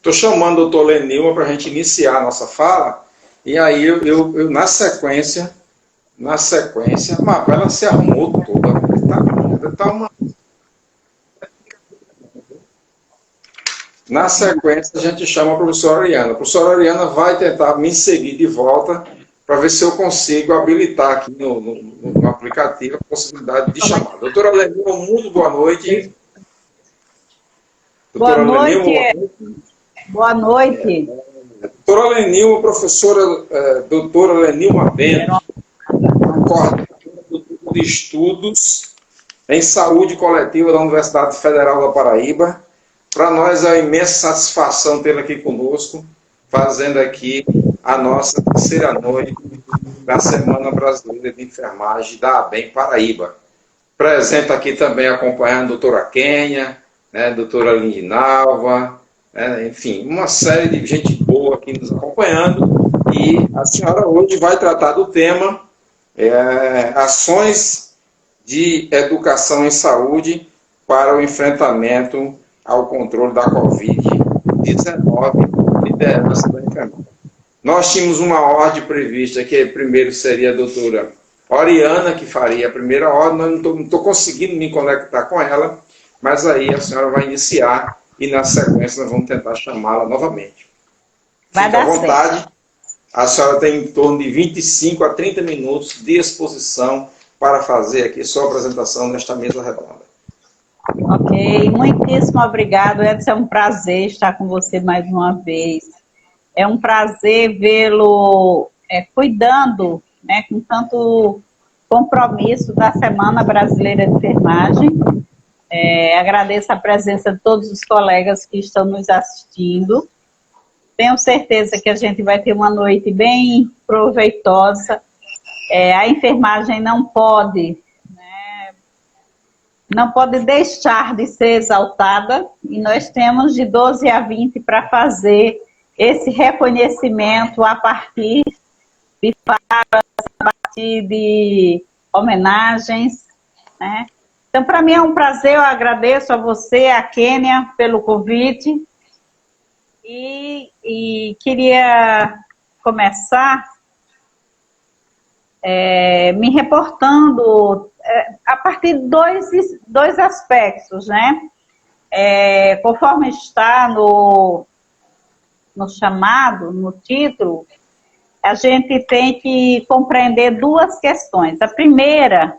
Estou chamando o doutor Lenilma para a gente iniciar a nossa fala, e aí eu na sequência, mas ela se arrumou toda, tá uma... Na sequência, a gente chama a professora Ariana. A professora Ariana vai tentar me seguir de volta para ver se eu consigo habilitar aqui no aplicativo a possibilidade de chamar. Doutora Lenilma, muito boa noite. Boa noite. Boa noite. Doutora Lenilma, professora doutora Lenilma Bento, coordenadora de estudos em saúde coletiva da Universidade Federal da Paraíba. Para nós é uma imensa satisfação tê-la aqui conosco, fazendo aqui a nossa terceira noite da Semana Brasileira de Enfermagem da ABEM Paraíba. Presente aqui também acompanhando a doutora Kênia, né, a doutora Lindinalva, enfim, uma série de gente boa aqui nos acompanhando. E a senhora hoje vai tratar do tema ações de educação em saúde para o enfrentamento ao controle da Covid-19, liderança da enfermagem. Nós tínhamos uma ordem prevista, que primeiro seria a doutora Oriana, que faria a primeira ordem, não estou conseguindo me conectar com ela, mas aí a senhora vai iniciar e na sequência nós vamos tentar chamá-la novamente. Fique à vontade, certo. A senhora tem em torno de 25 a 30 minutos de exposição para fazer aqui sua apresentação nesta mesa redonda. Ok, muitíssimo obrigado, Edson, é um prazer estar com você mais uma vez. É um prazer vê-lo cuidando, né, com tanto compromisso da Semana Brasileira de Enfermagem. Agradeço a presença de todos os colegas que estão nos assistindo. Tenho certeza que a gente vai ter uma noite bem proveitosa. A enfermagem não pode deixar de ser exaltada, e nós temos de 12 a 20 para fazer esse reconhecimento a partir de falas, a partir de homenagens, né? Então, para mim é um prazer, eu agradeço a você, a Kênia, pelo convite, e queria começar me reportando a partir de dois aspectos, né? Conforme está no chamado, no título, a gente tem que compreender duas questões. A primeira,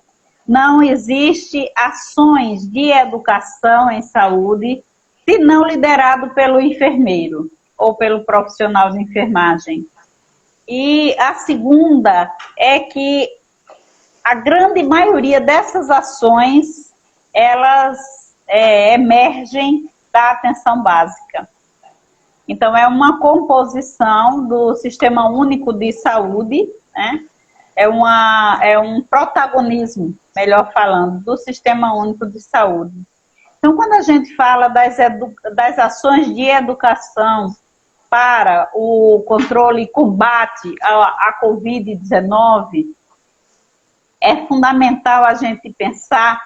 não existe ações de educação em saúde se não liderado pelo enfermeiro ou pelo profissional de enfermagem. E a segunda é que a grande maioria dessas ações, elas emergem da atenção básica. Então, é uma composição do Sistema Único de Saúde, né? É um protagonismo, melhor falando, do Sistema Único de Saúde. Então, quando a gente fala das ações de educação para o controle e combate à Covid-19, é fundamental a gente pensar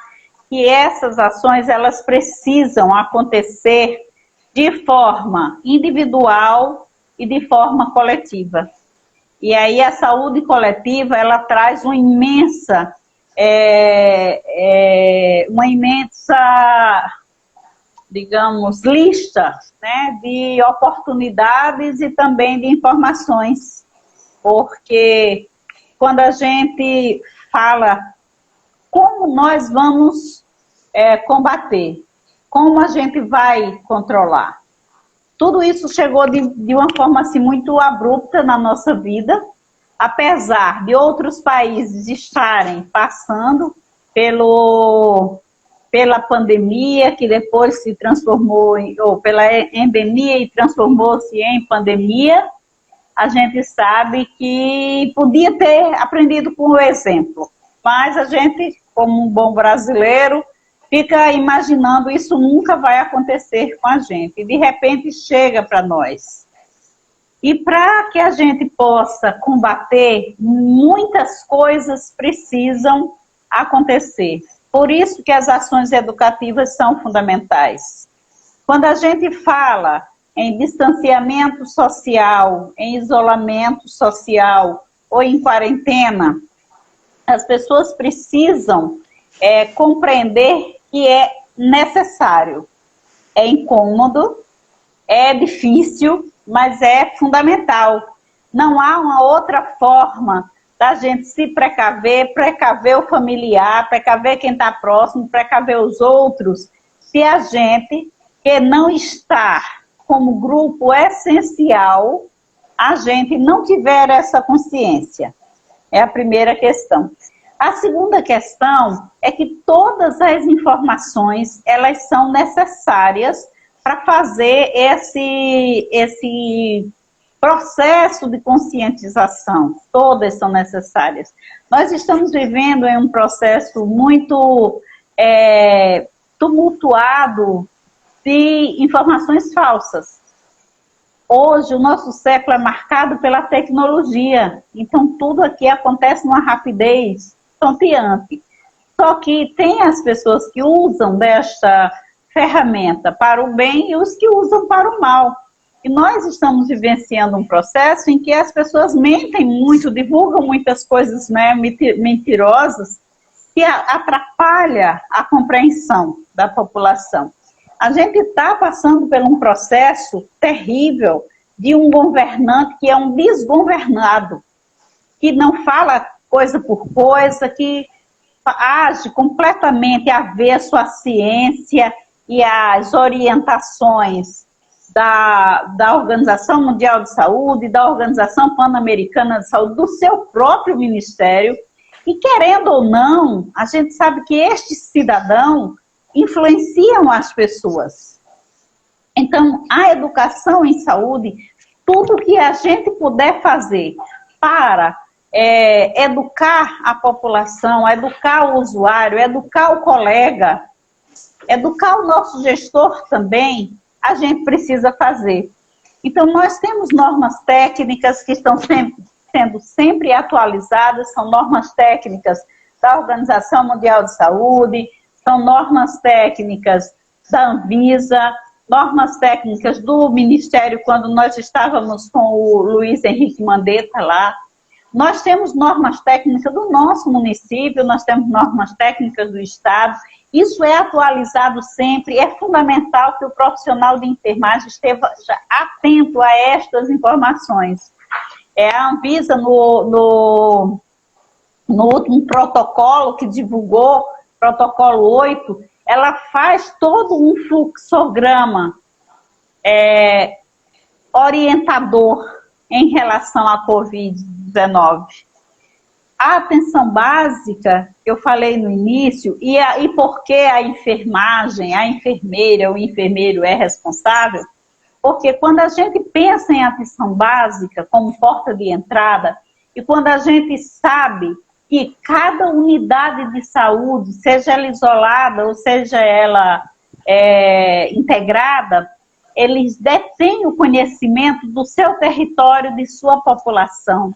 que essas ações, elas precisam acontecer de forma individual e de forma coletiva. E aí a saúde coletiva, ela traz uma imensa, digamos, lista, né, de oportunidades e também de informações. Porque quando a gente fala como nós vamos combater, como a gente vai controlar, tudo isso chegou de uma forma assim, muito abrupta na nossa vida, apesar de outros países estarem passando pela pandemia, que depois se transformou, ou pela endemia e transformou-se em pandemia. A gente sabe que podia ter aprendido com o exemplo, mas a gente, como um bom brasileiro, fica imaginando isso nunca vai acontecer com a gente. E de repente chega para nós. E para que a gente possa combater, muitas coisas precisam acontecer. Por isso que as ações educativas são fundamentais. Quando a gente fala em distanciamento social, em isolamento social ou em quarentena, as pessoas precisam compreender que é necessário. É incômodo, é difícil, mas é fundamental. Não há uma outra forma da gente se precaver o familiar, precaver quem está próximo, precaver os outros, se a gente, que não está como grupo essencial, a gente não tiver essa consciência. É a primeira questão. A segunda questão é que todas as informações, elas são necessárias para fazer esse processo de conscientização. Todas são necessárias. Nós estamos vivendo em um processo muito tumultuado de informações falsas. Hoje, o nosso século é marcado pela tecnologia. Então, tudo aqui acontece numa rapidez estonteante. Só que tem as pessoas que usam desta ferramenta para o bem e os que usam para o mal. E nós estamos vivenciando um processo em que as pessoas mentem muito, divulgam muitas coisas, né, mentirosas, que atrapalha a compreensão da população. A gente está passando por um processo terrível de um governante que é um desgovernado, que não fala coisa por coisa, que age completamente avesso à ciência e às orientações da Organização Mundial de Saúde, da Organização Pan-Americana de Saúde, do seu próprio ministério. E querendo ou não, a gente sabe que este cidadão influenciam as pessoas. Então, a educação em saúde, tudo que a gente puder fazer para educar a população, educar o usuário, educar o colega, educar o nosso gestor também, a gente precisa fazer. Então, nós temos normas técnicas que estão sendo sempre atualizadas, são normas técnicas da Organização Mundial de Saúde, são normas técnicas da Anvisa, normas técnicas do Ministério, quando nós estávamos com o Luiz Henrique Mandetta lá. Nós temos normas técnicas do nosso município, nós temos normas técnicas do Estado. Isso é atualizado sempre, é fundamental que o profissional de enfermagem esteja atento a estas informações. A Anvisa, no último protocolo que divulgou, protocolo 8, ela faz todo um fluxograma orientador em relação à Covid-19. A atenção básica, eu falei no início, e por que a enfermagem, a enfermeira, o enfermeiro é responsável? Porque quando a gente pensa em atenção básica como porta de entrada, e quando a gente sabe que cada unidade de saúde, seja ela isolada ou seja ela integrada, eles detêm o conhecimento do seu território, de sua população.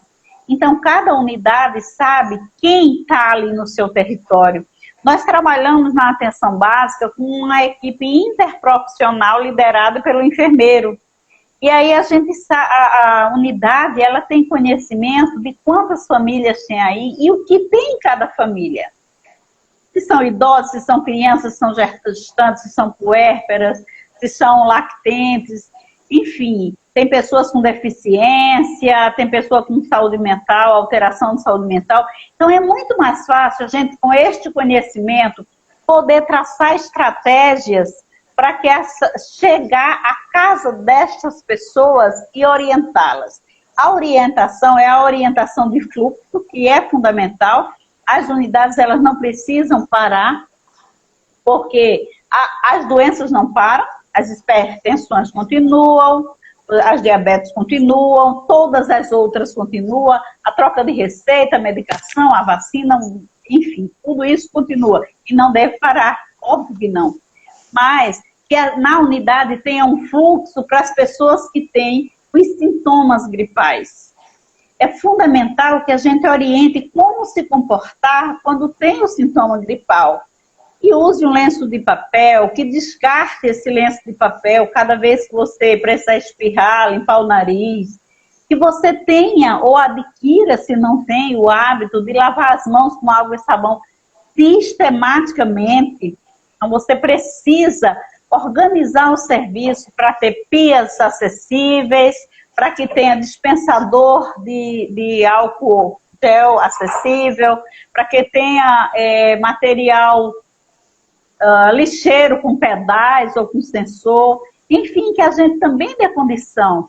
Então, cada unidade sabe quem está ali no seu território. Nós trabalhamos na atenção básica com uma equipe interprofissional liderada pelo enfermeiro. E aí a unidade, ela tem conhecimento de quantas famílias tem aí e o que tem em cada família. Se são idosos, se são crianças, se são gestantes, se são puérperas, se são lactentes, enfim. Tem pessoas com deficiência, tem pessoa com saúde mental, alteração de saúde mental. Então é muito mais fácil a gente, com este conhecimento, poder traçar estratégias para chegar à casa destas pessoas e orientá-las. A orientação é a orientação de fluxo, que é fundamental. As unidades, elas não precisam parar, porque as doenças não param, as hipertensões continuam, as diabetes continuam, todas as outras continuam, a troca de receita, a medicação, a vacina, enfim, tudo isso continua. E não deve parar, óbvio que não. Mas que na unidade tenha um fluxo para as pessoas que têm os sintomas gripais. É fundamental que a gente oriente como se comportar quando tem o sintoma gripal. que use um lenço de papel, que descarte esse lenço de papel cada vez que você precisar espirrar, limpar o nariz, que você tenha ou adquira, se não tem, o hábito de lavar as mãos com água e sabão sistematicamente. Então, você precisa organizar o serviço para ter pias acessíveis, para que tenha dispensador de álcool gel acessível, para que tenha material lixeiro com pedais ou com sensor, enfim, que a gente também dê condição.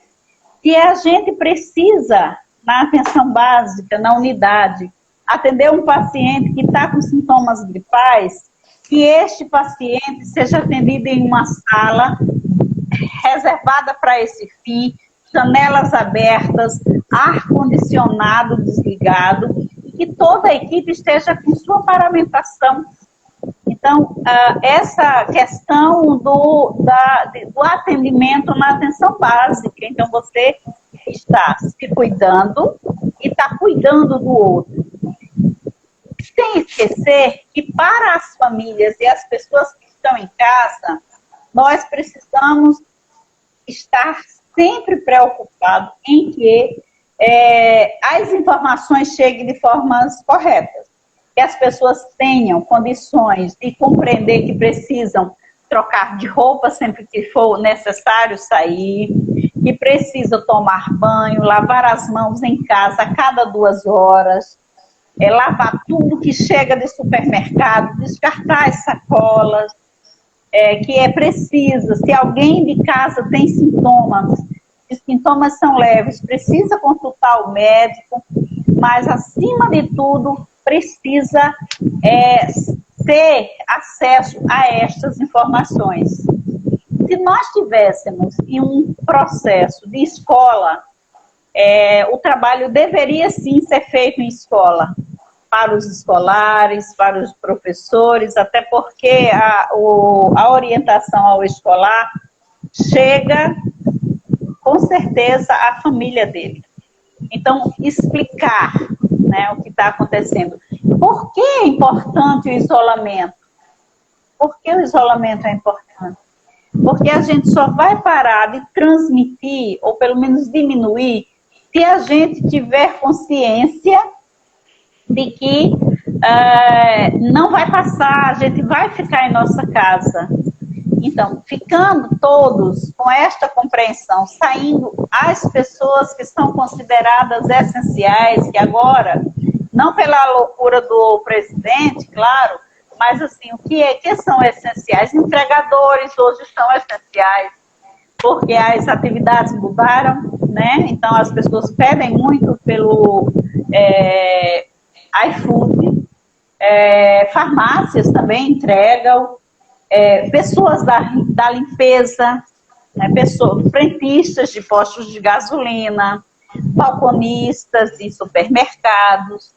E a gente precisa, na atenção básica, na unidade, atender um paciente que está com sintomas gripais, que este paciente seja atendido em uma sala reservada para esse fim, janelas abertas, ar-condicionado desligado, e que toda a equipe esteja com sua paramentação. Então, essa questão do atendimento na atenção básica. Então, você está se cuidando e está cuidando do outro. Sem esquecer que para as famílias e as pessoas que estão em casa, nós precisamos estar sempre preocupados em que as informações cheguem de formas corretas, que as pessoas tenham condições de compreender que precisam trocar de roupa sempre que for necessário sair, que precisam tomar banho, lavar as mãos em casa a cada 2 horas, lavar tudo que chega de supermercado, descartar as sacolas, que é preciso, se alguém de casa tem sintomas, os sintomas são leves, precisa consultar o médico, mas acima de tudo precisa ter acesso a estas informações. Se nós tivéssemos em um processo de escola, o trabalho deveria sim ser feito em escola, para os escolares, para os professores, até porque a orientação ao escolar chega, com certeza, à família dele. Então, explicar, né, o que está acontecendo. Por que é importante o isolamento? Por que o isolamento é importante? Porque a gente só vai parar de transmitir, ou pelo menos diminuir, se a gente tiver consciência de que não vai passar, a gente vai ficar em nossa casa. Então, ficando todos com esta compreensão, saindo as pessoas que são consideradas essenciais, que agora, não pela loucura do presidente, claro, mas assim, o que são essenciais? Entregadores hoje são essenciais, porque as atividades mudaram, né? Então, as pessoas pedem muito pelo iFood, farmácias também entregam, pessoas da limpeza, né, frentistas de postos de gasolina, balconistas de supermercados,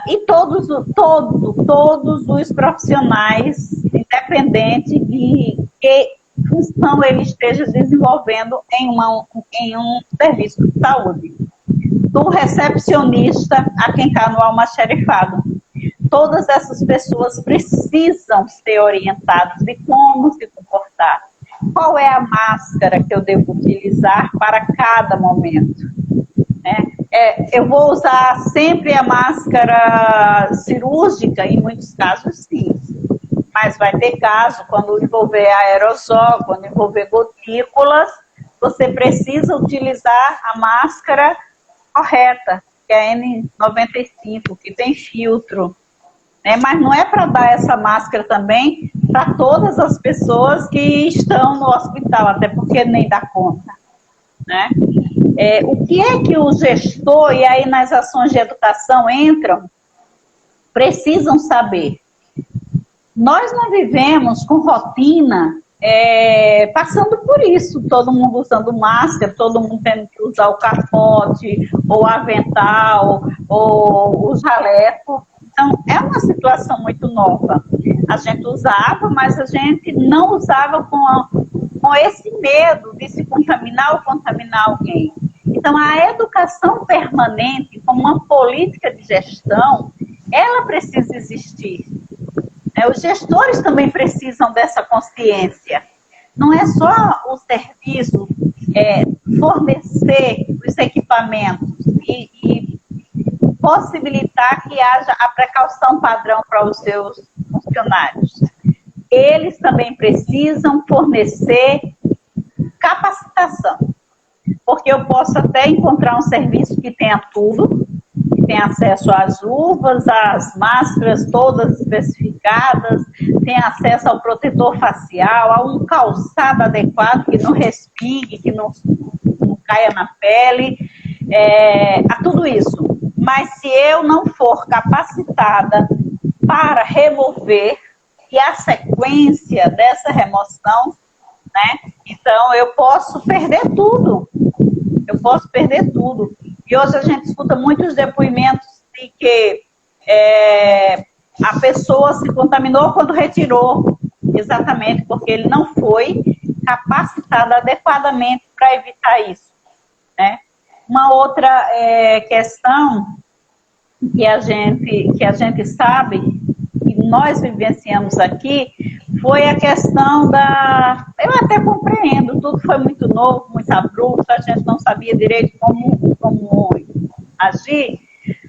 e todos os profissionais, independente de que função ele esteja desenvolvendo em um serviço de saúde. Do recepcionista a quem está no almoxarifado. Todas essas pessoas precisam ser orientadas de como se comportar. Qual é a máscara que eu devo utilizar para cada momento? Eu vou usar sempre a máscara cirúrgica, em muitos casos sim. Mas vai ter caso, quando envolver aerosol, quando envolver gotículas, você precisa utilizar a máscara correta, que é a N95, que tem filtro. Mas não é para dar essa máscara também para todas as pessoas que estão no hospital, até porque nem dá conta. Né? O que é que o gestor, e aí nas ações de educação entram, precisam saber? Nós não vivemos com rotina passando por isso, todo mundo usando máscara, todo mundo tendo que usar o capote, ou o avental, ou o jaleco. Então, é uma situação muito nova. A gente usava, mas a gente não usava com esse medo de se contaminar ou contaminar alguém. Então, a educação permanente, como uma política de gestão, ela precisa existir. Os gestores também precisam dessa consciência. Não é só o serviço fornecer os equipamentos e possibilitar que haja a precaução padrão para os seus funcionários. Eles também precisam fornecer capacitação, porque eu posso até encontrar um serviço que tenha tudo, que tenha acesso às luvas, às máscaras todas especificadas, tenha acesso ao protetor facial, a um calçado adequado que não respingue, que não caia na pele, a tudo isso. Mas se eu não for capacitada para remover e a sequência dessa remoção, né, então eu posso perder tudo. Eu posso perder tudo. E hoje a gente escuta muitos depoimentos de que a pessoa se contaminou quando retirou, exatamente porque ele não foi capacitado adequadamente para evitar isso, né? Uma outra questão que a gente sabe, que nós vivenciamos aqui, foi a questão eu até compreendo, tudo foi muito novo, muito abrupto, a gente não sabia direito como agir,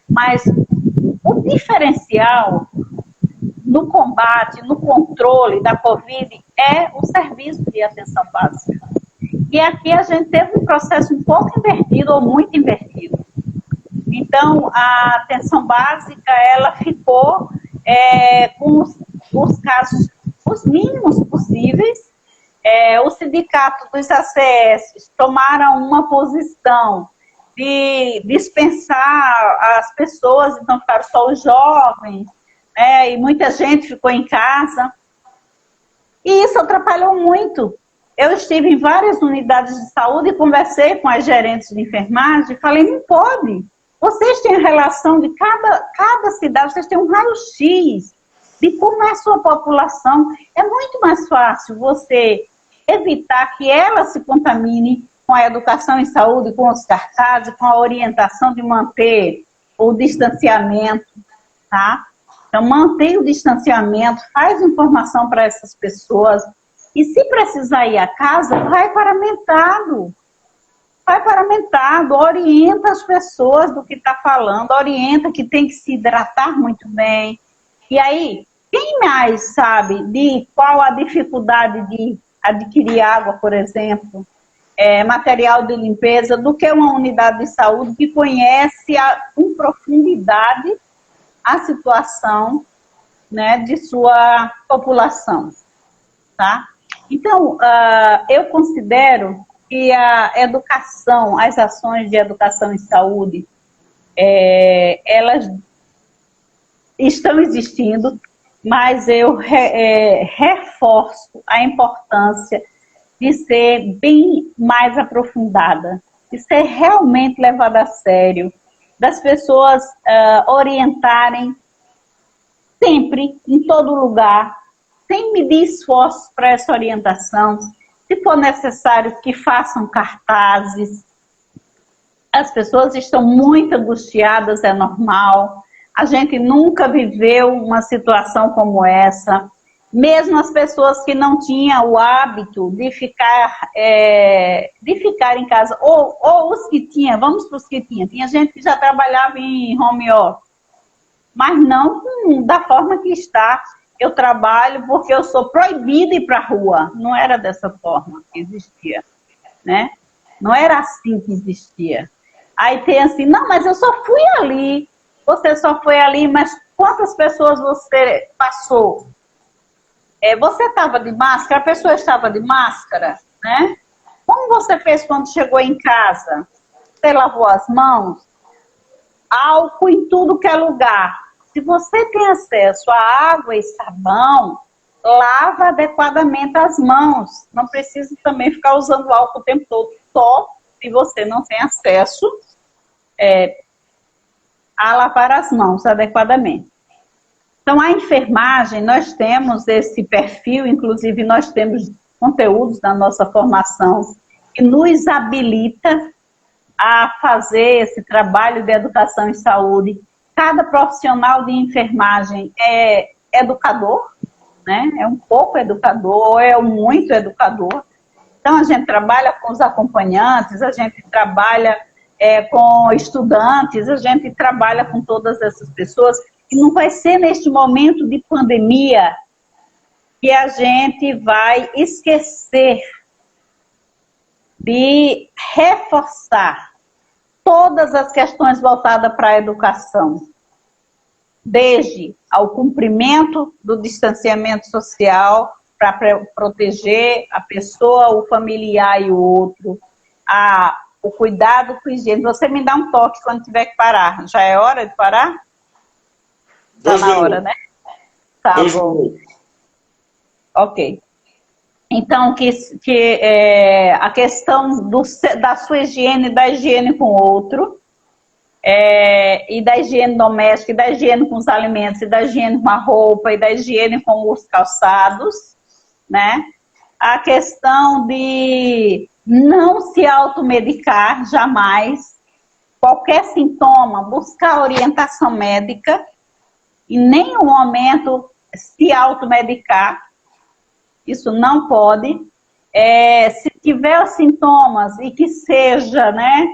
mas o diferencial no combate, no controle da Covid é o serviço de atenção básica. E aqui a gente teve um processo um pouco invertido ou muito invertido. Então, a atenção básica, ela ficou com os casos os mínimos possíveis. O sindicato dos ACS tomaram uma posição de dispensar as pessoas, então ficaram só os jovens, e muita gente ficou em casa. E isso atrapalhou muito. Eu estive em várias unidades de saúde e conversei com as gerentes de enfermagem e falei, não pode. Vocês têm a relação de cada cidade, vocês têm um raio-x de como é a sua população. É muito mais fácil você evitar que ela se contamine com a educação em saúde, com os cartazes, com a orientação de manter o distanciamento, tá? Então, mantém o distanciamento, faz informação para essas pessoas. E se precisar ir à casa, vai paramentado. Vai paramentado, orienta as pessoas do que está falando, orienta que tem que se hidratar muito bem. E aí, quem mais sabe de qual a dificuldade de adquirir água, por exemplo, material de limpeza, do que uma unidade de saúde que conhece com profundidade a situação, né, de sua população, tá? Então, eu considero que a educação, as ações de educação em saúde, elas estão existindo, mas eu reforço a importância de ser bem mais aprofundada, de ser realmente levada a sério, das pessoas orientarem sempre, em todo lugar, sem medir esforços para essa orientação. Se for necessário que façam cartazes. As pessoas estão muito angustiadas, é normal. A gente nunca viveu uma situação como essa. Mesmo as pessoas que não tinham o hábito de ficar em casa, ou os que tinham, vamos para os que tinham. Tinha gente que já trabalhava em home office, mas não da forma que está. Eu trabalho porque eu sou proibida de ir para a rua. Não era dessa forma que existia, né? Não era assim que existia. Aí tem assim, não, mas eu só fui ali. Você só foi ali, mas quantas pessoas você passou? Você estava de máscara, a pessoa estava de máscara, né? Como você fez quando chegou em casa? Você lavou as mãos? Álcool em tudo que é lugar. Se você tem acesso a água e sabão, lava adequadamente as mãos. Não precisa também ficar usando álcool o tempo todo, só se você não tem acesso a lavar as mãos adequadamente. Então, a enfermagem, nós temos esse perfil, inclusive nós temos conteúdos na nossa formação que nos habilita a fazer esse trabalho de educação em saúde. Cada profissional de enfermagem educador, né? É um pouco educador, ou é muito educador. Então, a gente trabalha com os acompanhantes, a gente trabalha com estudantes, a gente trabalha com todas essas pessoas, e não vai ser neste momento de pandemia que a gente vai esquecer de reforçar todas as questões voltadas para a educação, desde ao cumprimento do distanciamento social para proteger a pessoa, o familiar e o outro, o cuidado com a higiene. Você me dá um toque quando tiver que parar. Já é hora de parar? Está na hora, né? Tá bom. Ok. Então, a questão da sua higiene, da higiene com o outro, e da higiene doméstica, e da higiene com os alimentos, e da higiene com a roupa, e da higiene com os calçados, né? A questão de não se automedicar, jamais. Qualquer sintoma, buscar orientação médica, em nenhum momento se automedicar, isso não pode. Se tiver sintomas e que seja, né,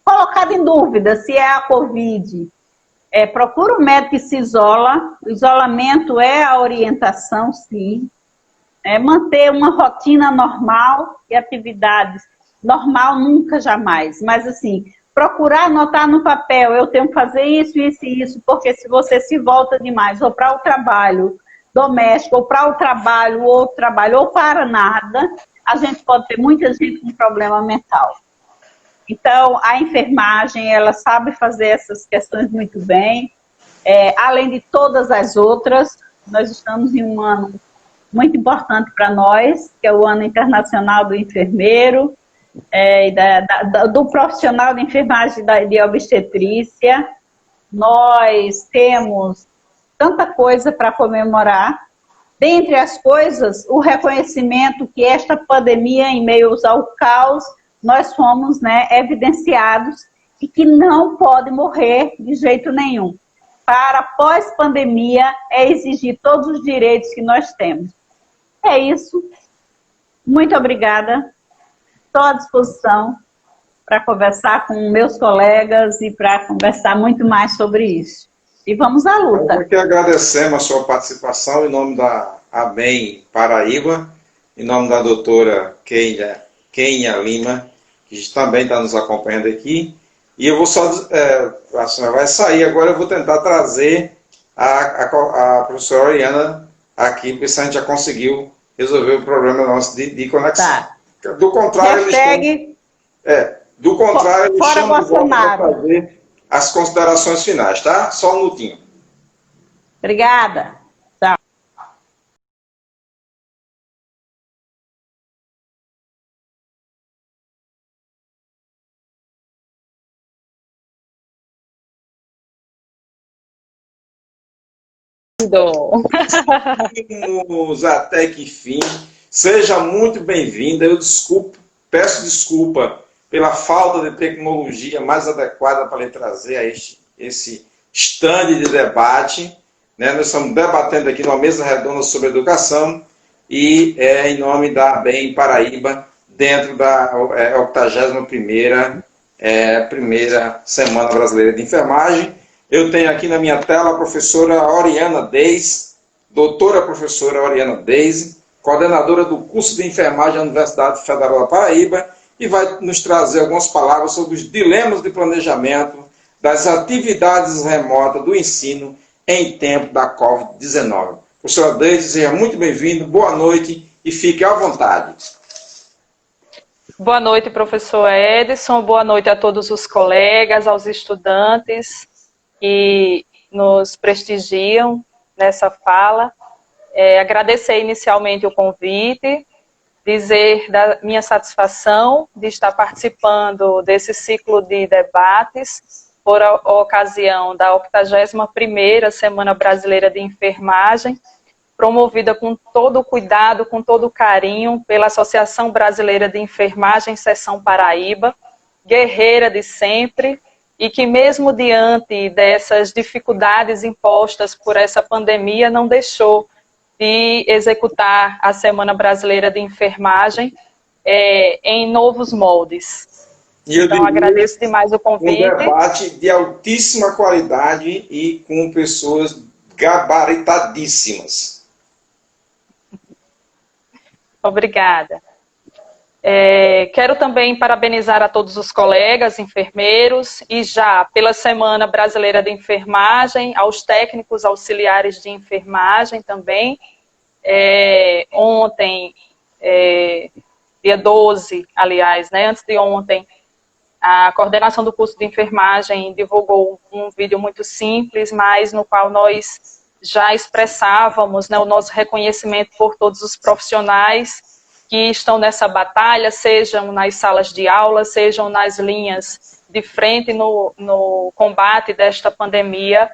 colocado em dúvida se é a Covid, procura um médico que se isola. O isolamento é a orientação, sim. Manter uma rotina normal e atividades normal nunca, jamais. Mas, assim, procurar anotar no papel, eu tenho que fazer isso, isso e isso, porque se você se volta demais, ou para o trabalho doméstico, ou para o trabalho, ou para nada, a gente pode ter muita gente com problema mental. Então, a enfermagem, ela sabe fazer essas questões muito bem, além de todas as outras. Nós estamos em um ano muito importante para nós, que é o Ano Internacional do Enfermeiro, do profissional de enfermagem de obstetrícia. Nós temos tanta coisa para comemorar. Dentre as coisas, o reconhecimento que esta pandemia, em meio ao caos, nós fomos, né, evidenciados, e que não pode morrer de jeito nenhum. Para pós-pandemia, exigir todos os direitos que nós temos. É isso. Muito obrigada. Estou à disposição para conversar com meus colegas e para conversar muito mais sobre isso. E vamos à luta. Nós que agradecemos a sua participação em nome da ABEM Paraíba, em nome da doutora Kênia Lima, que também está nos acompanhando aqui. E eu vou só, a senhora vai sair agora, eu vou tentar trazer a professora Oriana aqui, porque se a gente já conseguiu resolver o problema nosso de conexão. Tá. Do contrário, eles fora Bolsonaro. Para fazer as considerações finais, tá? Só um minutinho. Obrigada. Tchau. Até que fim. Seja muito bem-vinda. Eu peço desculpa pela falta de tecnologia mais adequada para lhe trazer a esse stand de debate. Né? Nós estamos debatendo aqui numa mesa redonda sobre educação e em nome da ABEM Paraíba, dentro da 81ª primeira Semana Brasileira de Enfermagem. Eu tenho aqui na minha tela a professora Oriana Deise, doutora professora Oriana Deise, coordenadora do curso de enfermagem da Universidade Federal da Paraíba, e vai nos trazer algumas palavras sobre os dilemas de planejamento das atividades remotas do ensino em tempo da Covid-19. Professora Deise, seja muito bem-vindo, boa noite e fique à vontade. Boa noite, professor Edson, boa noite a todos os colegas, aos estudantes que nos prestigiam nessa fala. Agradecer inicialmente o convite, dizer da minha satisfação de estar participando desse ciclo de debates por ocasião da 81ª Semana Brasileira de Enfermagem, promovida com todo o cuidado, com todo o carinho pela Associação Brasileira de Enfermagem, Seção Paraíba, guerreira de sempre, e que mesmo diante dessas dificuldades impostas por essa pandemia, não deixou de executar a Semana Brasileira de Enfermagem em novos moldes. E eu Então, diria, agradeço demais o um convite. debate de altíssima qualidade e com pessoas gabaritadíssimas. Obrigada. Quero também parabenizar a todos os colegas enfermeiros e já pela Semana Brasileira de Enfermagem, aos técnicos auxiliares de enfermagem também. Ontem, dia 12, aliás, né, antes de ontem, a coordenação do curso de enfermagem divulgou um vídeo muito simples, mas no qual nós já expressávamos, né, o nosso reconhecimento por todos os profissionais que estão nessa batalha, sejam nas salas de aula, sejam nas linhas de frente no combate desta pandemia,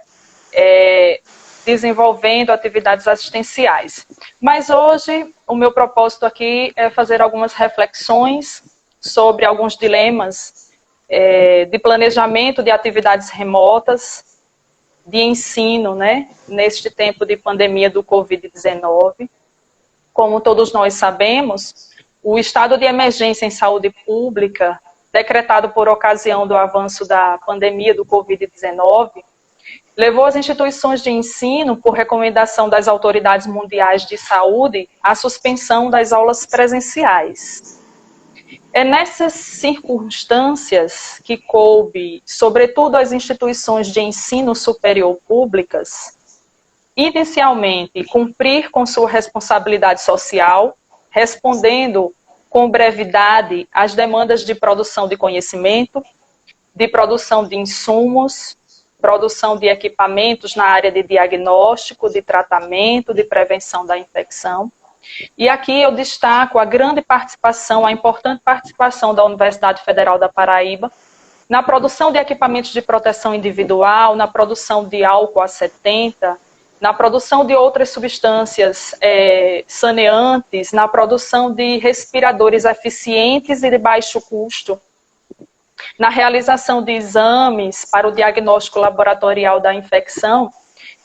desenvolvendo atividades assistenciais. Mas hoje, o meu propósito aqui é fazer algumas reflexões sobre alguns dilemas de planejamento de atividades remotas, de ensino, né, neste tempo de pandemia do Covid-19. Como todos nós sabemos, o estado de emergência em saúde pública, decretado por ocasião do avanço da pandemia do Covid-19, levou as instituições de ensino, por recomendação das autoridades mundiais de saúde, à suspensão das aulas presenciais. É nessas circunstâncias que coube, sobretudo às instituições de ensino superior públicas, inicialmente, cumprir com sua responsabilidade social, respondendo com brevidade às demandas de produção de conhecimento, de produção de insumos, produção de equipamentos na área de diagnóstico, de tratamento, de prevenção da infecção. E aqui eu destaco a grande participação, a importante participação da Universidade Federal da Paraíba na produção de equipamentos de proteção individual, na produção de álcool A70, na produção de outras substâncias saneantes, na produção de respiradores eficientes e de baixo custo, na realização de exames para o diagnóstico laboratorial da infecção,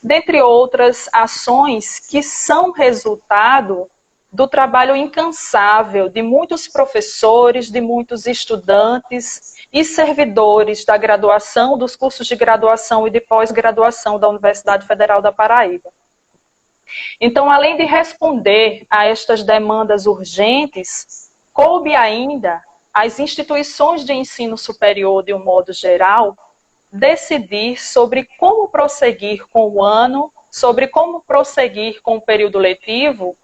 dentre outras ações que são resultado do trabalho incansável de muitos professores, de muitos estudantes e servidores da graduação, dos cursos de graduação e de pós-graduação da Universidade Federal da Paraíba. Então, além de responder a estas demandas urgentes, coube ainda às instituições de ensino superior, de um modo geral, decidir sobre como prosseguir com o ano, sobre como prosseguir com o período letivo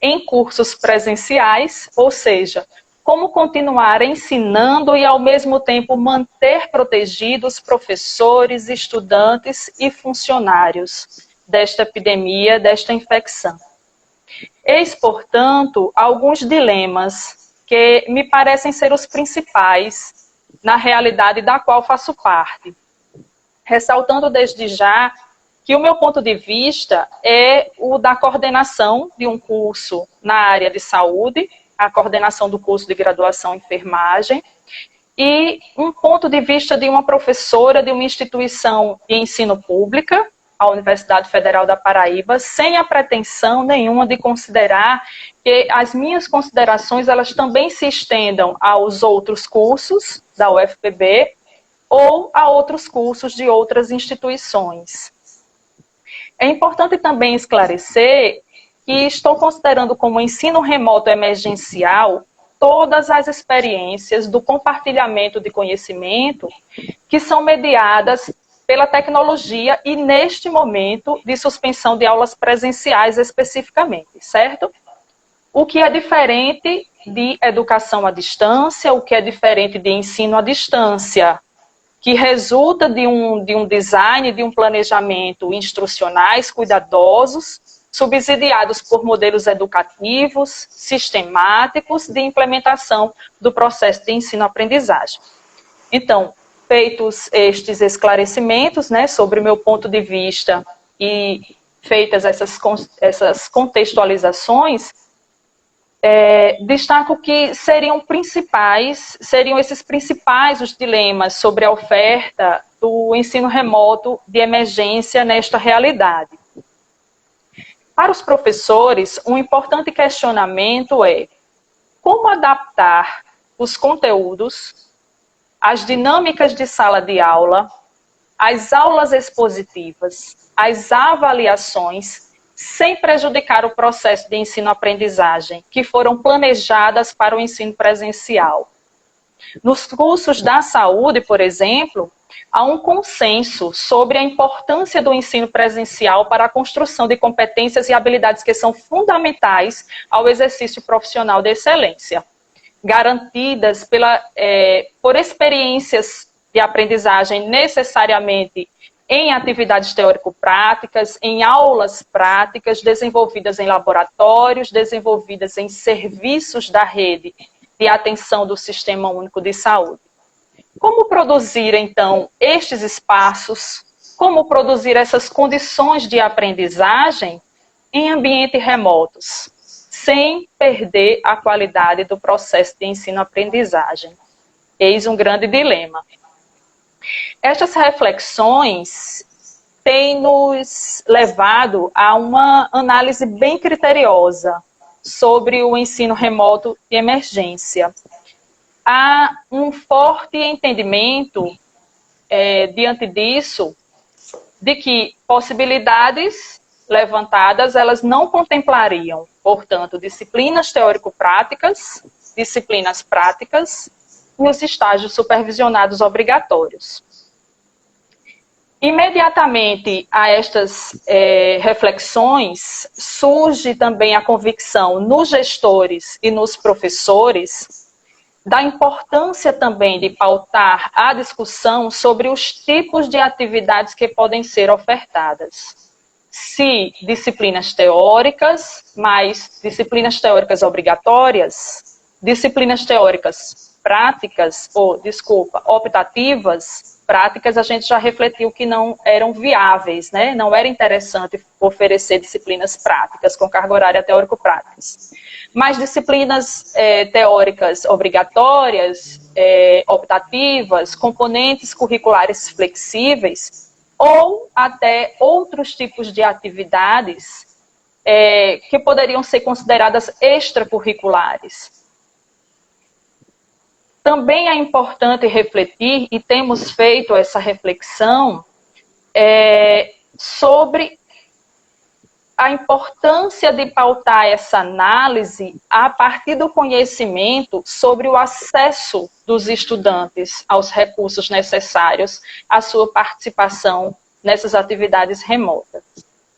em cursos presenciais, ou seja, como continuar ensinando e, ao mesmo tempo, manter protegidos professores, estudantes e funcionários desta epidemia, desta infecção. Eis, portanto, alguns dilemas que me parecem ser os principais na realidade da qual faço parte. Ressaltando desde já que o meu ponto de vista é o da coordenação de um curso na área de saúde, a coordenação do curso de graduação em enfermagem, e um ponto de vista de uma professora de uma instituição de ensino pública, a Universidade Federal da Paraíba, sem a pretensão nenhuma de considerar que as minhas considerações elas também se estendam aos outros cursos da UFPB ou a outros cursos de outras instituições. É importante também esclarecer que estou considerando como ensino remoto emergencial todas as experiências do compartilhamento de conhecimento que são mediadas pela tecnologia e, neste momento, de suspensão de aulas presenciais especificamente, certo? O que é diferente de educação à distância, o que é diferente de ensino à distância, que resulta de um design, de um planejamento instrucionais cuidadosos, subsidiados por modelos educativos, sistemáticos, de implementação do processo de ensino-aprendizagem. Então, feitos estes esclarecimentos, né, sobre o meu ponto de vista e feitas essas contextualizações, destaco que seriam esses principais os dilemas sobre a oferta do ensino remoto de emergência nesta realidade. Para os professores, um importante questionamento é como adaptar os conteúdos, as dinâmicas de sala de aula, as aulas expositivas, as avaliações, sem prejudicar o processo de ensino-aprendizagem, que foram planejadas para o ensino presencial. Nos cursos da saúde, por exemplo, há um consenso sobre a importância do ensino presencial para a construção de competências e habilidades que são fundamentais ao exercício profissional de excelência, garantidas por experiências de aprendizagem necessariamente em atividades teórico-práticas, em aulas práticas, desenvolvidas em laboratórios, desenvolvidas em serviços da rede de atenção do Sistema Único de Saúde. Como produzir, então, estes espaços, como produzir essas condições de aprendizagem em ambientes remotos, sem perder a qualidade do processo de ensino-aprendizagem? Eis um grande dilema. Estas reflexões têm nos levado a uma análise bem criteriosa sobre o ensino remoto de emergência. Há um forte entendimento, diante disso, de que possibilidades levantadas, elas não contemplariam, portanto, disciplinas teórico-práticas, disciplinas práticas e os estágios supervisionados obrigatórios. Imediatamente a estas reflexões, surge também a convicção nos gestores e nos professores da importância também de pautar a discussão sobre os tipos de atividades que podem ser ofertadas. Se disciplinas teóricas, mais disciplinas teóricas obrigatórias, disciplinas teóricas práticas, optativas, práticas, a gente já refletiu que não eram viáveis, né? Não era interessante oferecer disciplinas práticas com carga horária teórico-práticas. Mas disciplinas teóricas obrigatórias, optativas, componentes curriculares flexíveis, ou até outros tipos de atividades que poderiam ser consideradas extracurriculares. Também é importante refletir, e temos feito essa reflexão, sobre a importância de pautar essa análise a partir do conhecimento sobre o acesso dos estudantes aos recursos necessários à sua participação nessas atividades remotas,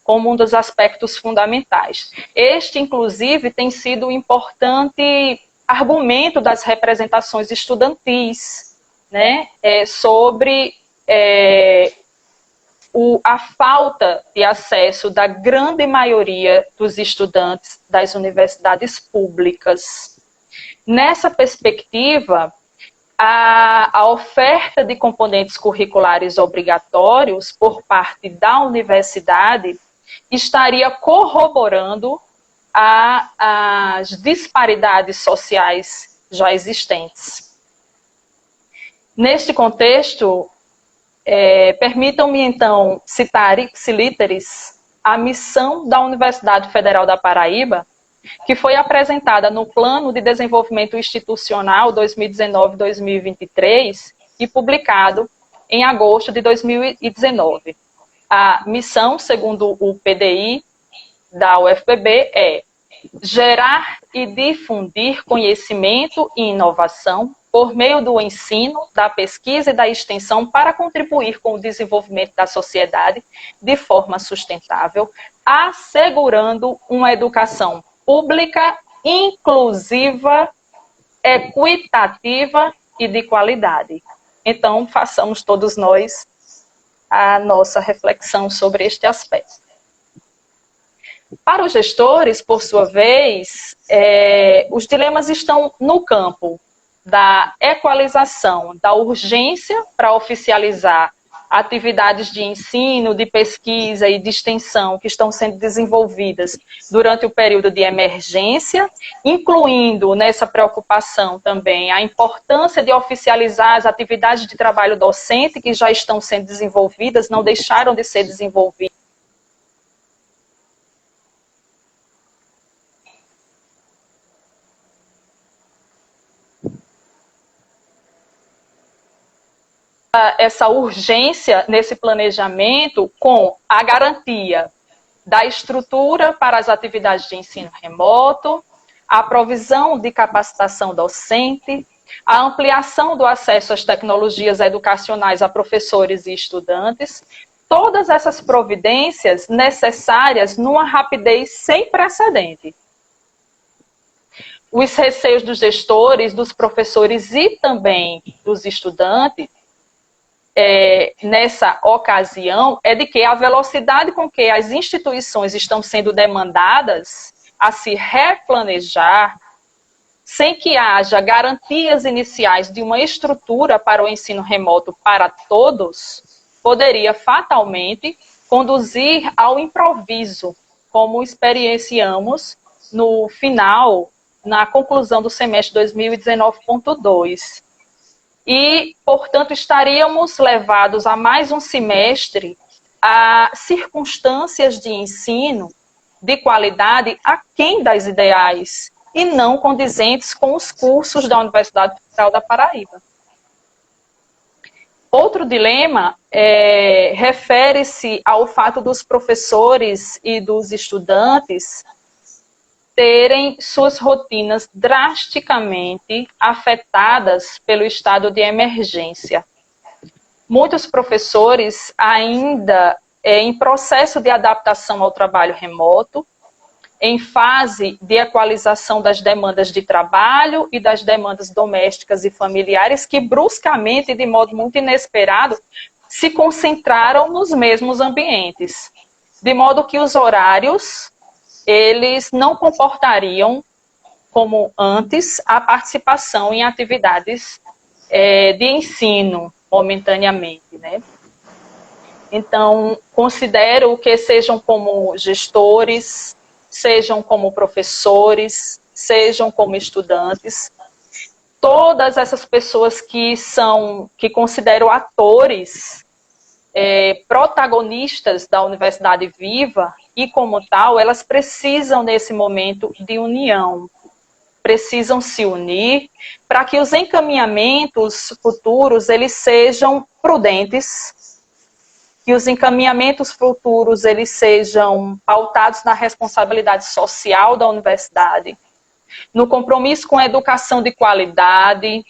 como um dos aspectos fundamentais. Este, inclusive, tem sido um importante argumento das representações estudantis, né, sobre a falta de acesso da grande maioria dos estudantes das universidades públicas. Nessa perspectiva, a oferta de componentes curriculares obrigatórios por parte da universidade estaria corroborando as disparidades sociais já existentes. Neste contexto, permitam-me então citar ipsilíteres a missão da Universidade Federal da Paraíba, que foi apresentada no Plano de Desenvolvimento Institucional 2019-2023 e publicado em agosto de 2019. A missão, segundo o PDI da UFPB, é gerar e difundir conhecimento e inovação por meio do ensino, da pesquisa e da extensão para contribuir com o desenvolvimento da sociedade de forma sustentável, assegurando uma educação pública, inclusiva, equitativa e de qualidade. Então, façamos todos nós a nossa reflexão sobre este aspecto. Para os gestores, por sua vez, os dilemas estão no campo da equalização, da urgência para oficializar atividades de ensino, de pesquisa e de extensão que estão sendo desenvolvidas durante o período de emergência, incluindo nessa preocupação também a importância de oficializar as atividades de trabalho docente que já estão sendo desenvolvidas, não deixaram de ser desenvolvidas. Essa urgência nesse planejamento com a garantia da estrutura para as atividades de ensino remoto, a provisão de capacitação docente, a ampliação do acesso às tecnologias educacionais a professores e estudantes, todas essas providências necessárias numa rapidez sem precedente. Os receios dos gestores, dos professores e também dos estudantes nessa ocasião é de que a velocidade com que as instituições estão sendo demandadas a se replanejar, sem que haja garantias iniciais de uma estrutura para o ensino remoto para todos, poderia fatalmente conduzir ao improviso, como experienciamos no final, na conclusão do semestre 2019.2. E, portanto, estaríamos levados a mais um semestre a circunstâncias de ensino de qualidade aquém das ideais e não condizentes com os cursos da Universidade Federal da Paraíba. Outro dilema refere-se ao fato dos professores e dos estudantes terem suas rotinas drasticamente afetadas pelo estado de emergência. Muitos professores ainda em processo de adaptação ao trabalho remoto, em fase de equalização das demandas de trabalho e das demandas domésticas e familiares, que bruscamente, de modo muito inesperado, se concentraram nos mesmos ambientes, de modo que os horários eles não comportariam, como antes, a participação em atividades de ensino, momentaneamente, né? Então, considero que sejam como gestores, sejam como professores, sejam como estudantes, todas essas pessoas que considero atores, protagonistas da Universidade Viva, e como tal, elas precisam nesse momento de união, precisam se unir para que os encaminhamentos futuros eles sejam prudentes, que os encaminhamentos futuros eles sejam pautados na responsabilidade social da universidade, no compromisso com a educação de qualidade,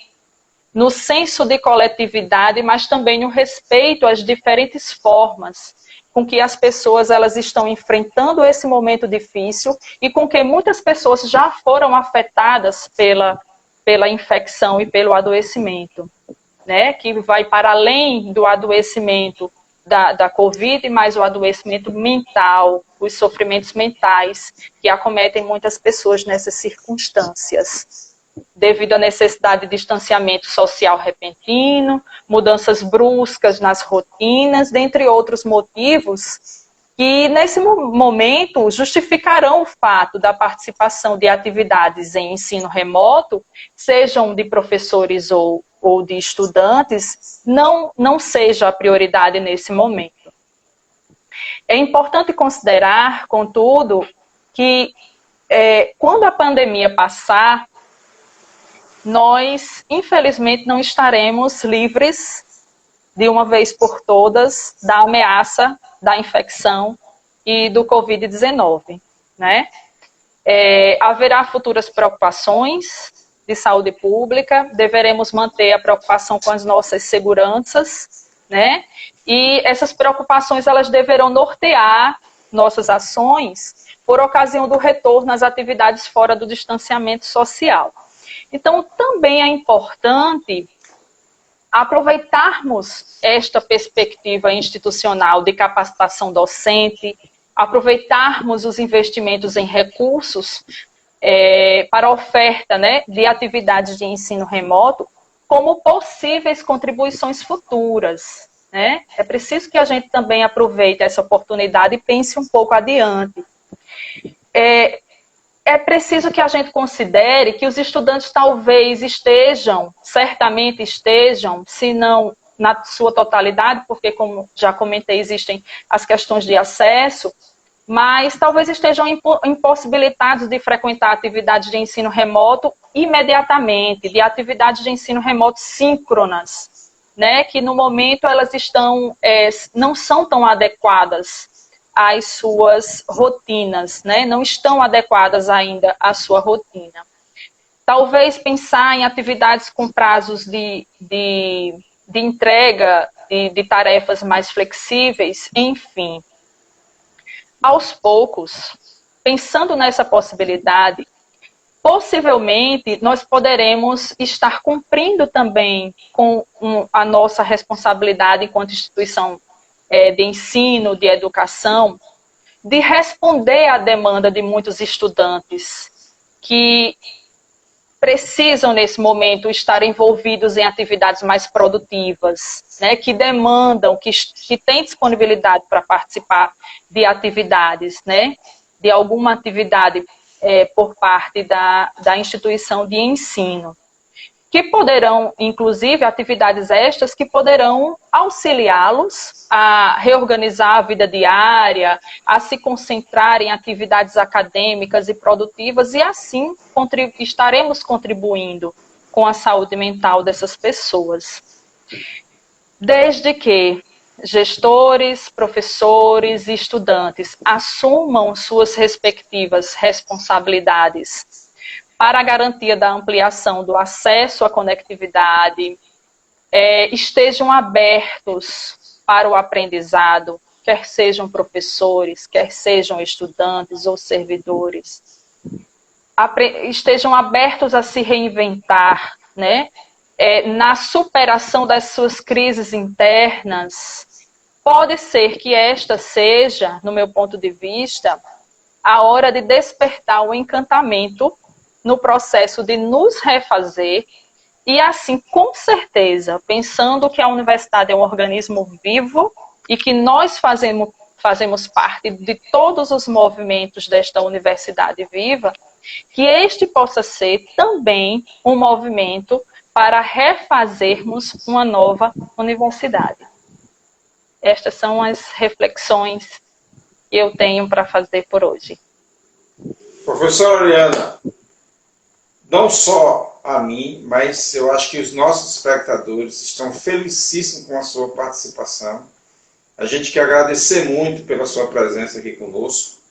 no senso de coletividade, mas também no respeito às diferentes formas com que as pessoas elas estão enfrentando esse momento difícil e com que muitas pessoas já foram afetadas pela infecção e pelo adoecimento, né? Que vai para além do adoecimento da Covid, mas o adoecimento mental, os sofrimentos mentais que acometem muitas pessoas nessas circunstâncias, devido à necessidade de distanciamento social repentino, mudanças bruscas nas rotinas, dentre outros motivos que, nesse momento, justificarão o fato da participação de atividades em ensino remoto, sejam de professores ou de estudantes, não seja a prioridade nesse momento. É importante considerar, contudo, que quando a pandemia passar, nós, infelizmente, não estaremos livres, de uma vez por todas, da ameaça da infecção e do Covid-19, né? Haverá futuras preocupações de saúde pública, deveremos manter a preocupação com as nossas seguranças, né? E essas preocupações, elas deverão nortear nossas ações por ocasião do retorno às atividades fora do distanciamento social. Então, também é importante aproveitarmos esta perspectiva institucional de capacitação docente, aproveitarmos os investimentos em recursos para a oferta, né, de atividades de ensino remoto como possíveis contribuições futuras, né? É preciso que a gente também aproveite essa oportunidade e pense um pouco adiante. É preciso que a gente considere que os estudantes talvez estejam, certamente estejam, se não na sua totalidade, porque, como já comentei, existem as questões de acesso, mas talvez estejam impossibilitados de frequentar atividades de ensino remoto imediatamente, de atividades de ensino remoto síncronas, né, que no momento elas não são tão adequadas às suas rotinas, né, não estão adequadas ainda à sua rotina. Talvez pensar em atividades com prazos de entrega de tarefas mais flexíveis, enfim. Aos poucos, pensando nessa possibilidade, possivelmente nós poderemos estar cumprindo também com a nossa responsabilidade enquanto instituição de ensino, de educação, de responder à demanda de muitos estudantes que precisam, nesse momento, estar envolvidos em atividades mais produtivas, né, que demandam, que têm disponibilidade para participar de atividades, né, de alguma atividade por parte da instituição de ensino, que poderão, inclusive, atividades estas que poderão auxiliá-los a reorganizar a vida diária, a se concentrar em atividades acadêmicas e produtivas, e assim estaremos contribuindo com a saúde mental dessas pessoas. Desde que gestores, professores e estudantes assumam suas respectivas responsabilidades para a garantia da ampliação do acesso à conectividade, estejam abertos para o aprendizado, quer sejam professores, quer sejam estudantes ou servidores, estejam abertos a se reinventar, né? Na superação das suas crises internas. Pode ser que esta seja, no meu ponto de vista, a hora de despertar o encantamento no processo de nos refazer e, assim, com certeza, pensando que a universidade é um organismo vivo e que nós fazemos parte de todos os movimentos desta universidade viva, que este possa ser também um movimento para refazermos uma nova universidade. Estas são as reflexões que eu tenho para fazer por hoje. Professora Oriana, não só a mim, mas eu acho que os nossos espectadores estão felicíssimos com a sua participação. A gente quer agradecer muito pela sua presença aqui conosco,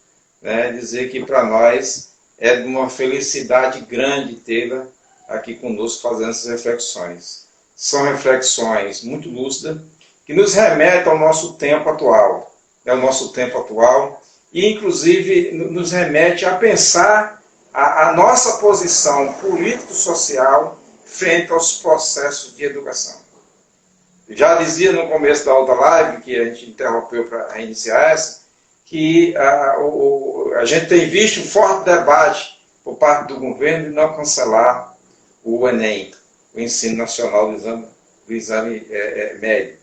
né? Dizer que para nós é de uma felicidade grande tê-la aqui conosco fazendo essas reflexões. São reflexões muito lúcidas, que nos remetem ao nosso tempo atual. É o nosso tempo atual e, inclusive, nos remete a pensar a nossa posição político-social frente aos processos de educação. Eu já dizia no começo da outra live, que a gente interrompeu para iniciar essa, que a gente tem visto um forte debate por parte do governo de não cancelar o Enem, o Ensino Nacional do Exame Médio.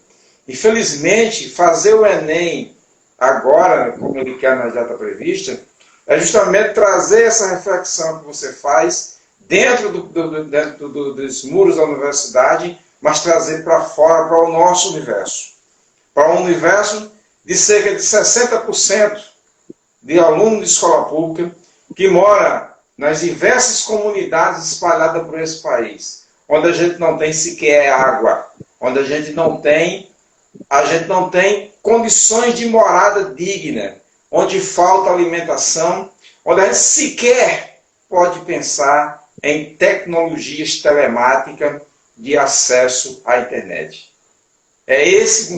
Infelizmente, fazer o Enem agora, como ele quer na data prevista, é justamente trazer essa reflexão que você faz dentro dos muros da universidade, mas trazer para fora, para o nosso universo. Para um universo de cerca de 60% de alunos de escola pública que mora nas diversas comunidades espalhadas por esse país, onde a gente não tem sequer água, onde a gente não tem condições de morada digna, onde falta alimentação, onde a gente sequer pode pensar em tecnologias telemáticas de acesso à internet. É a esse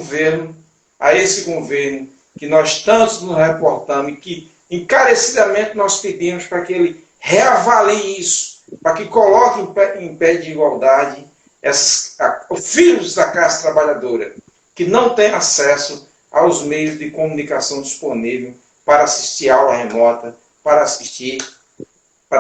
governo que nós tanto nos reportamos e que encarecidamente nós pedimos para que ele reavalie isso, para que coloque em pé de igualdade os filhos da classe trabalhadora, que não têm acesso aos meios de comunicação disponíveis para assistir a aula remota, para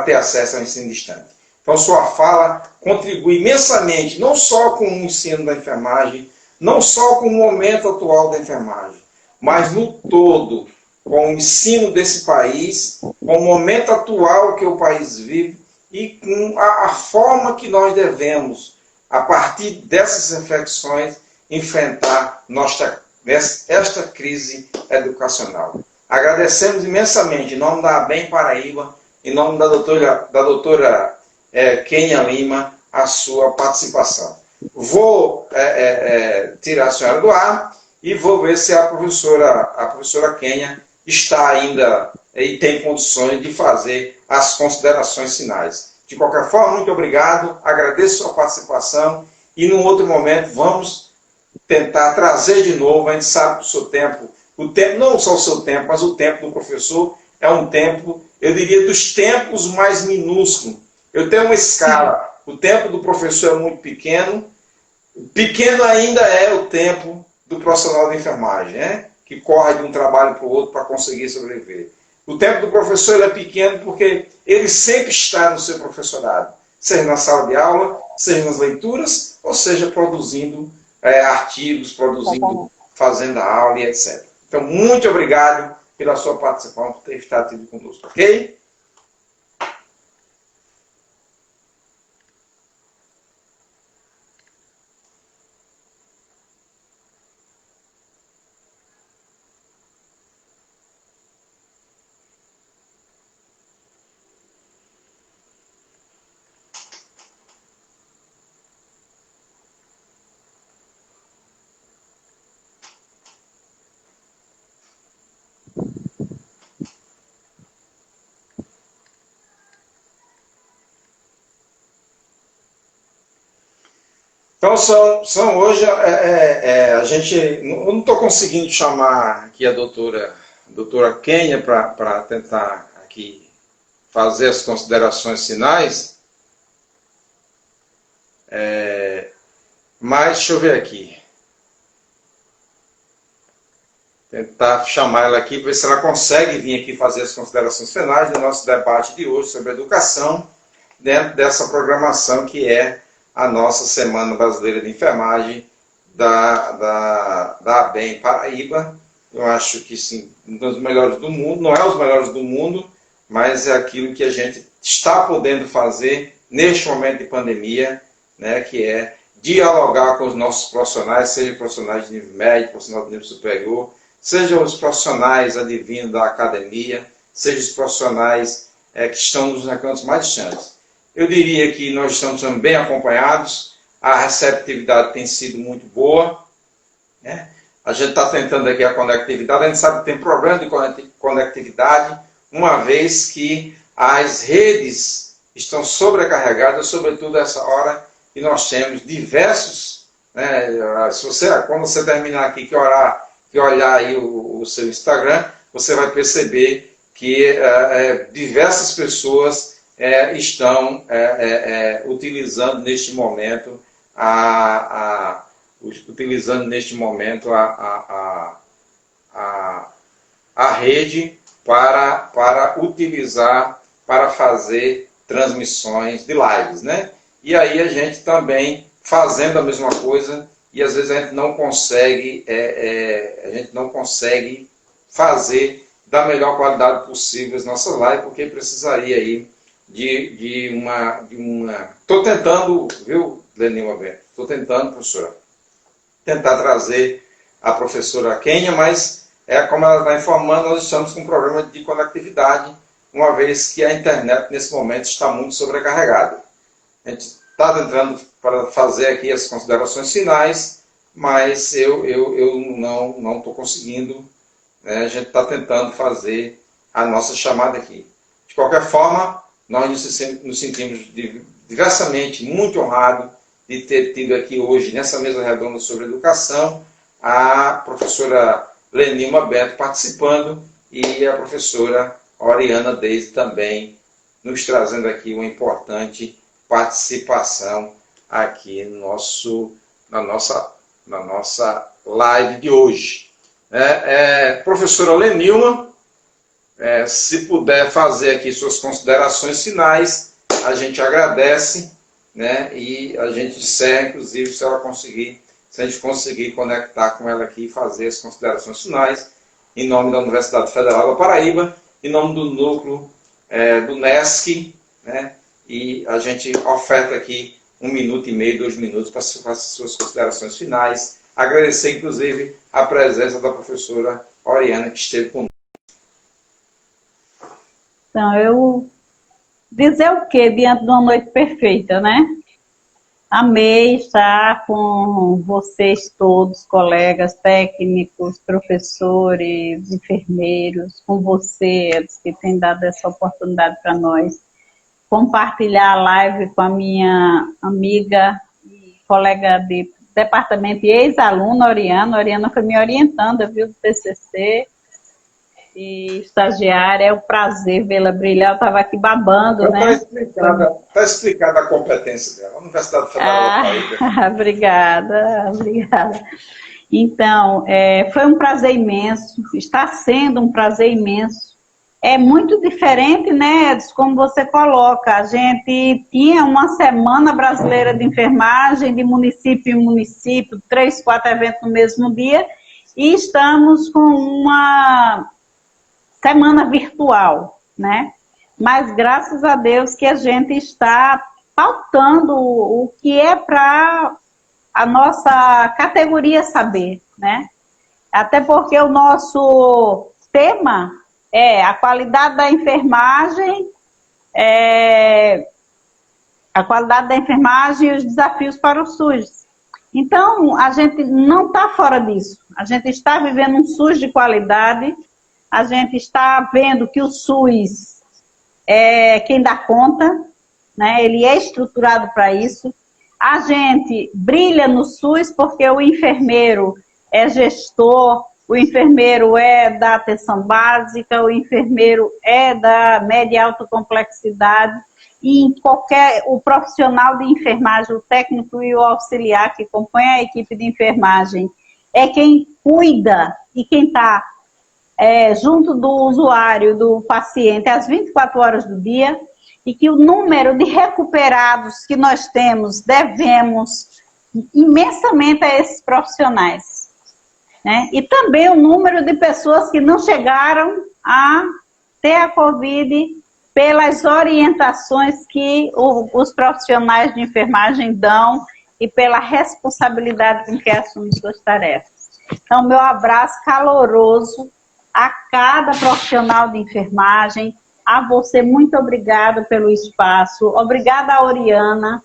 ter acesso ao ensino distante. Então, sua fala contribui imensamente, não só com o ensino da enfermagem, não só com o momento atual da enfermagem, mas no todo, com o ensino desse país, com o momento atual que o país vive e com a forma que nós devemos, a partir dessas reflexões, enfrentar esta crise educacional. Agradecemos imensamente, em nome da ABEM Paraíba, em nome da doutora Kênia Lima, a sua participação. Vou tirar a senhora do ar e vou ver se a professora Kênia está ainda e tem condições de fazer as considerações finais. De qualquer forma, muito obrigado, agradeço a sua participação e, num outro momento, vamos tentar trazer de novo. A gente sabe que o tempo, não só o seu tempo, mas o tempo do professor é um tempo, eu diria, dos tempos mais minúsculos. Eu tenho uma escala, o tempo do professor é muito pequeno, pequeno ainda é o tempo do profissional de enfermagem, né? Que corre de um trabalho para o outro para conseguir sobreviver. O tempo do professor é pequeno porque ele sempre está no seu professorado, seja na sala de aula, seja nas leituras, ou seja, produzindo artigos, fazendo a aula e etc. Então, muito obrigado pela sua participação, por ter estado aqui conosco, ok? Então, são hoje, a gente, eu não estou conseguindo chamar aqui a doutora Kênia para tentar aqui fazer as considerações finais, mas deixa eu ver aqui, tentar chamar ela aqui para ver se ela consegue vir aqui fazer as considerações finais do nosso debate de hoje sobre educação, dentro dessa programação que é a nossa Semana Brasileira de Enfermagem da ABEM Paraíba. Eu acho que sim, um dos melhores do mundo, não é os melhores do mundo, mas é aquilo que a gente está podendo fazer neste momento de pandemia, né, que é dialogar com os nossos profissionais, seja profissionais de nível médio, profissionais de nível superior, seja os profissionais advindo da academia, seja os profissionais que estão nos recantos mais distantes. Eu diria que nós estamos sendo bem acompanhados, a receptividade tem sido muito boa, né? A gente está tentando aqui a conectividade, a gente sabe que tem problema de conectividade, uma vez que as redes estão sobrecarregadas, sobretudo nessa hora, e nós temos diversos, né? Quando você terminar aqui, que olhar aí o seu Instagram, você vai perceber que diversas pessoas estão utilizando neste momento a rede para utilizar, para fazer transmissões de lives, né? E aí a gente também fazendo a mesma coisa, e às vezes a gente não consegue fazer da melhor qualidade possível as nossas lives, porque precisaria aí de uma... Estou tentando, viu, Lenilma Bento? Estou tentando, professora, tentar trazer a professora Kênia, mas como ela está informando, nós estamos com um problema de conectividade, uma vez que a internet nesse momento está muito sobrecarregada. A gente está tentando para fazer aqui as considerações finais, mas eu não estou conseguindo, né? A gente está tentando fazer a nossa chamada aqui. De qualquer forma, nós nos sentimos diversamente muito honrados de ter tido aqui hoje, nessa mesa redonda sobre educação, a professora Lenilma Bento participando e a professora Oriana Deise também nos trazendo aqui uma importante participação aqui na nossa live de hoje. Professora Lenilma, se puder fazer aqui suas considerações finais, a gente agradece, né? E a gente encerra, inclusive, se ela conseguir se a gente conseguir conectar com ela aqui e fazer as considerações finais, em nome da Universidade Federal da Paraíba, em nome do núcleo do NESC, né? E a gente oferta aqui 1 minuto e meio, 2 minutos para as suas considerações finais. Agradecer, inclusive, a presença da professora Oriana, que esteve conosco. Então, eu dizer o quê diante de uma noite perfeita, né? Amei estar com vocês todos, colegas técnicos, professores, enfermeiros, com vocês que têm dado essa oportunidade para nós. Compartilhar a live com a minha amiga e colega de departamento e ex-aluna, Oriana. Oriana foi me orientando, viu, do TCC. E estagiária, é um prazer vê-la brilhar. Eu estava aqui babando, né? Está explicada a competência dela, a Universidade Federal da Paraíba. Obrigada. Então, foi um prazer imenso, está sendo um prazer imenso. É muito diferente, né, Edson, como você coloca. A gente tinha uma semana brasileira de enfermagem, de município em município, 3, 4 eventos no mesmo dia, e estamos com uma semana virtual, né? Mas graças a Deus que a gente está pautando o que é para a nossa categoria saber, né? Até porque o nosso tema é a qualidade da enfermagem, e os desafios para o SUS. Então, a gente não está fora disso. A gente está vivendo um SUS de qualidade. A gente está vendo que o SUS é quem dá conta, né? Ele é estruturado para isso. A gente brilha no SUS porque o enfermeiro é gestor, o enfermeiro é da atenção básica, o enfermeiro é da média e alta complexidade, e o profissional de enfermagem, o técnico e o auxiliar que compõe a equipe de enfermagem, é quem cuida e quem está junto do usuário, do paciente, às 24 horas do dia, e que o número de recuperados que nós temos, devemos imensamente a esses profissionais, né? E também o número de pessoas que não chegaram a ter a Covid pelas orientações que os profissionais de enfermagem dão e pela responsabilidade com que assumem suas tarefas. Então, meu abraço caloroso a cada profissional de enfermagem, a você, muito obrigada pelo espaço, obrigada a Oriana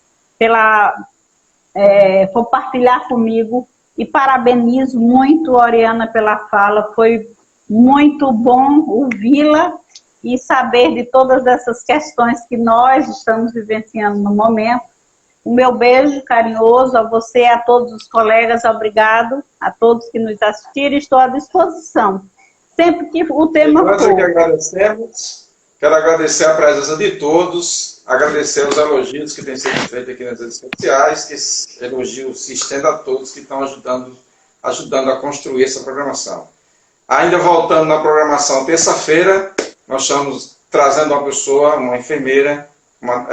por partilhar comigo, e parabenizo muito a Oriana pela fala, foi muito bom ouvi-la e saber de todas essas questões que nós estamos vivenciando no momento. O meu beijo carinhoso a você e a todos os colegas, obrigado a todos que nos assistiram, estou à disposição. Sempre que o tema for. Nós aqui agradecemos, quero agradecer a presença de todos, agradecer os elogios que têm sido feitos aqui nas redes sociais, que esse elogio se estenda a todos que estão ajudando a construir essa programação. Ainda voltando na programação, terça-feira, nós estamos trazendo uma pessoa, uma enfermeira, uma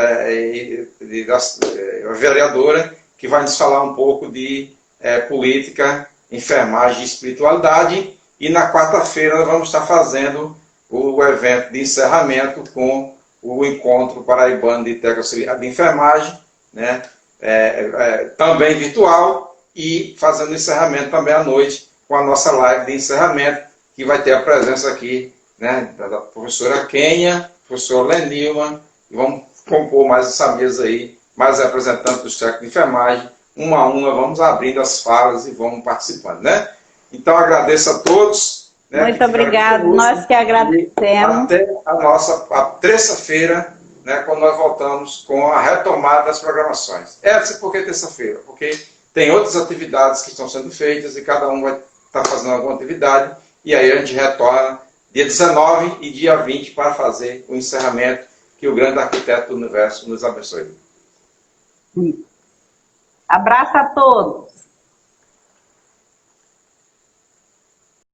vereadora, que vai nos falar um pouco de política, enfermagem e espiritualidade. E na quarta-feira nós vamos estar fazendo o evento de encerramento com o Encontro Paraibano de Técnico Auxiliar de Enfermagem, né? Também virtual, e fazendo encerramento também à noite com a nossa live de encerramento, que vai ter a presença aqui, né, da professora Kênia, professor Lenilma, e vamos compor mais essa mesa aí, mais representantes dos técnicos de enfermagem, uma a uma, vamos abrindo as falas e vamos participando, né? Então, agradeço a todos. Né, muito obrigado, nós que agradecemos. Até a terça-feira, né, quando nós voltamos com a retomada das programações. Por que terça-feira? Porque tem outras atividades que estão sendo feitas e cada um vai estar fazendo alguma atividade, e aí a gente retorna dia 19 e dia 20 para fazer o encerramento, que o grande arquiteto do universo nos abençoe. Abraço a todos.